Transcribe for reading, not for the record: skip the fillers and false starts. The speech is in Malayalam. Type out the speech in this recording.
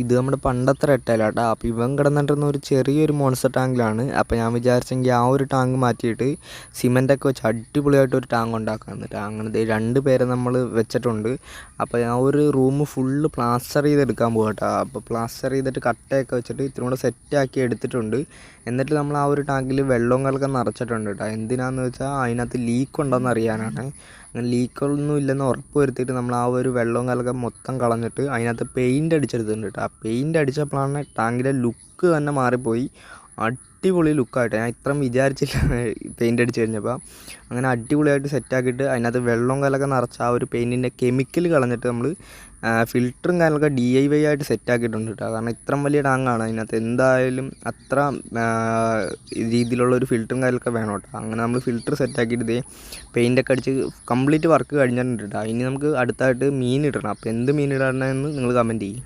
ഇത് നമ്മുടെ പണ്ടത്തെ റെട്ടയിലാട്ടോ. അപ്പോൾ ഇവൻ കിടന്നിട്ടുന്ന ഒരു ചെറിയൊരു മോൺസ്റ്റർ ടാങ്കിലാണ്. അപ്പോൾ ഞാൻ വിചാരിച്ചെങ്കിൽ ആ ഒരു ടാങ്ക് മാറ്റിയിട്ട് സിമെൻ്റൊക്കെ വെച്ച് അടിപൊളിയായിട്ട് ഒരു ടാങ്ക് ഉണ്ടാക്കാൻ. എന്നിട്ട് അങ്ങനെ 2 പേരെ നമ്മൾ വെച്ചിട്ടുണ്ട്. അപ്പോൾ ആ ഒരു റൂം ഫുള്ള് പ്ലാസ്റ്റർ ചെയ്തെടുക്കാൻ പോകും കേട്ടോ. അപ്പോൾ പ്ലാസ്റ്റർ ചെയ്തിട്ട് കട്ടയൊക്കെ വെച്ചിട്ട് ഇത്തിരി കൂടെ സെറ്റാക്കി എടുത്തിട്ടുണ്ട്. എന്നിട്ട് നമ്മൾ ആ ഒരു ടാങ്കിൽ വെള്ളവും കലക്കം നിറച്ചിട്ടുണ്ട് കേട്ടോ. എന്തിനാന്ന് വെച്ചാൽ അതിനകത്ത് ലീക്ക് ഉണ്ടോയെന്ന് അറിയാനാണ്. അങ്ങനെ ലീക്കൊന്നും ഇല്ലെന്ന് ഉറപ്പ് വരുത്തിയിട്ട് നമ്മൾ ആ ഒരു വെള്ളവും കലക്കം മൊത്തം കളഞ്ഞിട്ട് അതിനകത്ത് പെയിൻ്റ് അടിച്ചെടുത്തിട്ടുണ്ട് കേട്ടോ. ആ പെയിൻ്റ് അടിച്ചപ്പോഴാണ് ടാങ്കിലെ ലുക്ക് തന്നെ മാറിപ്പോയി. അടിപൊളി ലുക്കായിട്ട് ഞാൻ ഇത്രയും വിചാരിച്ചില്ല പെയിൻ്റ് അടിച്ച് കഴിഞ്ഞപ്പോൾ. അങ്ങനെ അടിപൊളിയായിട്ട് സെറ്റാക്കിയിട്ട് അതിനകത്ത് വെള്ളവും കലക്കം നിറച്ച് ആ ഒരു പെയിൻറ്റിൻ്റെ കെമിക്കൽ കളഞ്ഞിട്ട് നമ്മൾ ഫിൽറ്ററും കാര്യങ്ങളൊക്കെ DIY ആയിട്ട് സെറ്റാക്കിയിട്ടുണ്ട് കേട്ടോ. കാരണം ഇത്രയും വലിയ ടാങ്കാണ്, അതിനകത്ത് എന്തായാലും അത്ര രീതിയിലുള്ള ഒരു ഫിൽറ്ററും കാര്യങ്ങളൊക്കെ വേണം കേട്ടോ. അങ്ങനെ നമ്മൾ ഫിൽറ്റർ സെറ്റാക്കിയിട്ട് ഇതേ പെയിൻ്റൊക്കെ അടിച്ച് കംപ്ലീറ്റ് വർക്ക് കഴിഞ്ഞിട്ടുണ്ട് കേട്ടോ. ഇനി നമുക്ക് അടുത്തായിട്ട് മീൻ ഇടണം. അപ്പോൾ എന്ത് മീൻ ഇടണമെന്ന് നിങ്ങൾ കമൻറ്റ് ചെയ്യും.